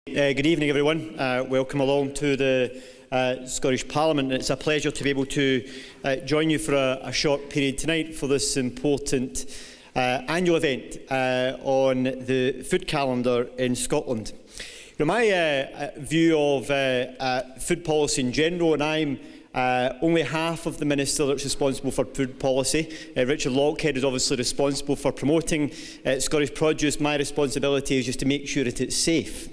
Good evening, everyone. Welcome along to the Scottish Parliament. It's a pleasure to be able to join you for a short period tonight for this important annual event on the food calendar in Scotland. My view of food policy in general, and I'm only half of the Minister that's responsible for food policy. Richard Lockhead is obviously responsible for promoting Scottish produce. My responsibility is just to make sure that it's safe.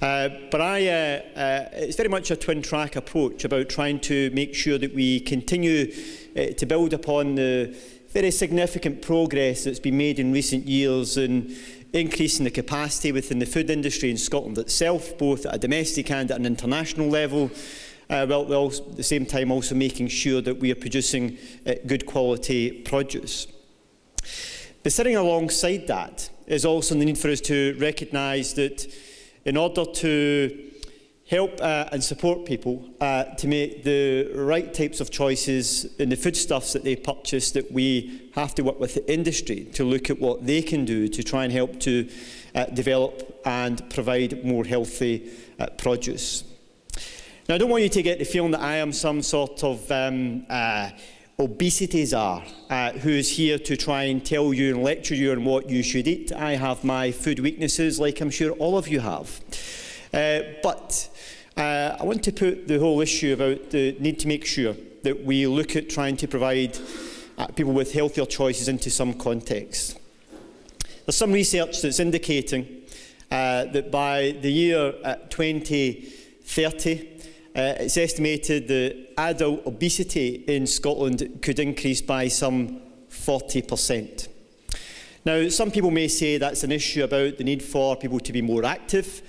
But it's very much a twin-track approach about trying to make sure that we continue to build upon the very significant progress that's been made in recent years in increasing the capacity within the food industry in Scotland itself, both at a domestic and at an international level, while at the same time also making sure that we are producing good quality produce. But sitting alongside that is also the need for us to recognise that in order to help and support people to make the right types of choices in the foodstuffs that they purchase, that we have to work with the industry to look at what they can do to try and help to develop and provide more healthy produce. Now, I don't want you to get the feeling that I am some sort of obesity czar who is here to try and tell you and lecture you on what you should eat. I have my food weaknesses, like I'm sure all of you have. But I want to put the whole issue about the need to make sure that we look at trying to provide people with healthier choices into some context. There's some research that's indicating that by the year 2030, it's estimated that adult obesity in Scotland could increase by some 40%. Now, some people may say that's an issue about the need for people to be more active.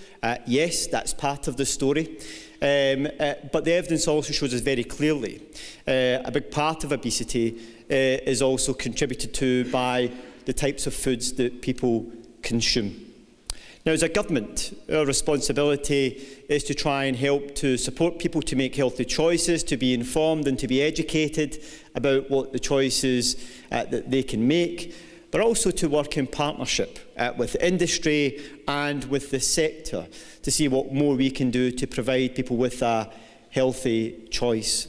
Yes, that's part of the story. But the evidence also shows us very clearly a big part of obesity is also contributed to by the types of foods that people consume. Now, as a government, our responsibility is to try and help to support people to make healthy choices, to be informed and to be educated about what the choices that they can make, but also to work in partnership with the industry and with the sector to see what more we can do to provide people with a healthy choice.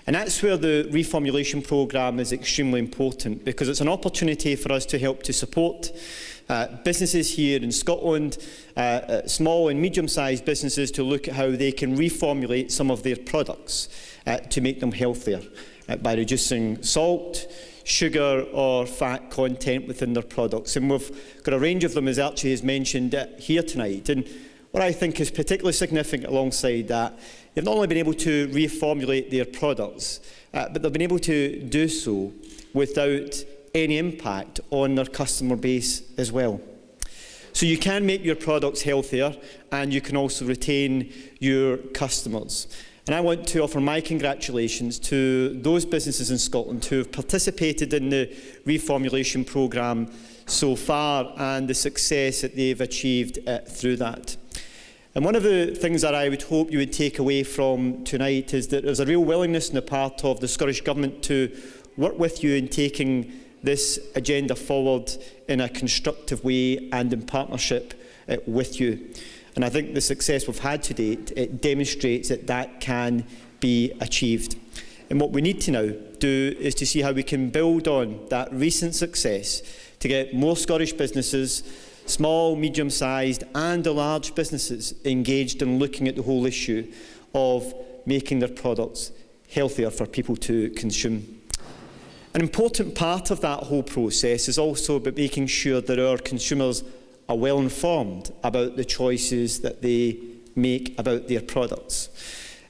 And that's where the reformulation programme is extremely important, because it's an opportunity for us to help to support businesses here in Scotland, small and medium-sized businesses, to look at how they can reformulate some of their products to make them healthier by reducing salt, sugar or fat content within their products. And we've got a range of them, as Archie has mentioned here tonight. And what I think is particularly significant alongside that, they've not only been able to reformulate their products, but they've been able to do so without any impact on their customer base as well. So you can make your products healthier and you can also retain your customers. And I want to offer my congratulations to those businesses in Scotland who have participated in the reformulation programme so far and the success that they've achieved through that. And one of the things that I would hope you would take away from tonight is that there's a real willingness on the part of the Scottish Government to work with you in taking this agenda forward in a constructive way and in partnership with you. And I think the success we've had to date, it demonstrates that that can be achieved. And what we need to now do is to see how we can build on that recent success to get more Scottish businesses, small, medium-sized and the large businesses, engaged in looking at the whole issue of making their products healthier for people to consume. An important part of that whole process is also about making sure that our consumers are well informed about the choices that they make about their products.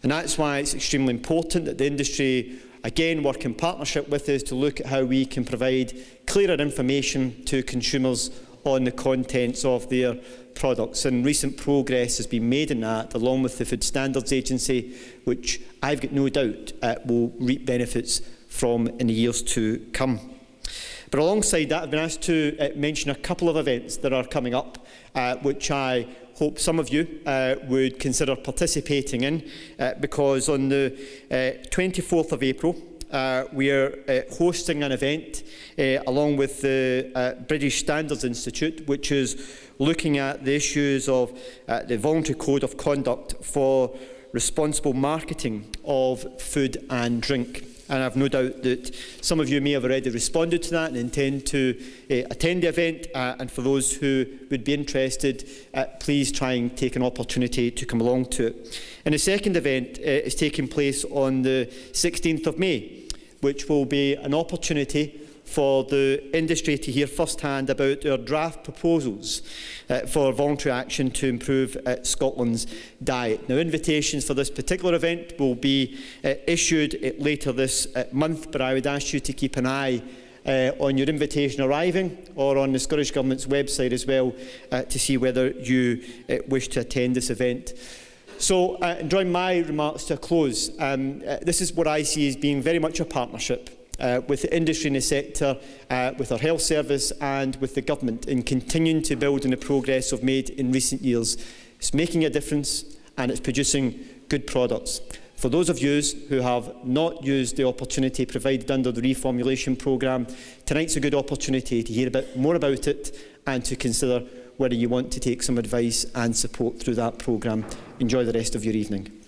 And that's why it's extremely important that the industry, again, work in partnership with us to look at how we can provide clearer information to consumers on the contents of their products. And recent progress has been made in that, along with the Food Standards Agency, which I've got no doubt will reap benefits from in the years to come. But alongside that, I've been asked to mention a couple of events that are coming up, which I hope some of you would consider participating in, because on the 24th of April, we are hosting an event along with the British Standards Institute, which is looking at the issues of the voluntary code of conduct for responsible marketing of food and drink. And I have no doubt that some of you may have already responded to that and intend to attend the event. And for those who would be interested, please try and take an opportunity to come along to it. And the second event is taking place on the 16th of May, which will be an opportunity for the industry to hear firsthand about our draft proposals for voluntary action to improve Scotland's diet. Now, invitations for this particular event will be issued later this month, but I would ask you to keep an eye on your invitation arriving or on the Scottish Government's website as well to see whether you wish to attend this event. So, drawing my remarks to a close, this is what I see as being very much a partnership with the industry in the sector, with our health service and with the government in continuing to build on the progress we've made in recent years. It's making a difference and it's producing good products. For those of you who have not used the opportunity provided under the reformulation programme, tonight's a good opportunity to hear a bit more about it and to consider whether you want to take some advice and support through that programme. Enjoy the rest of your evening.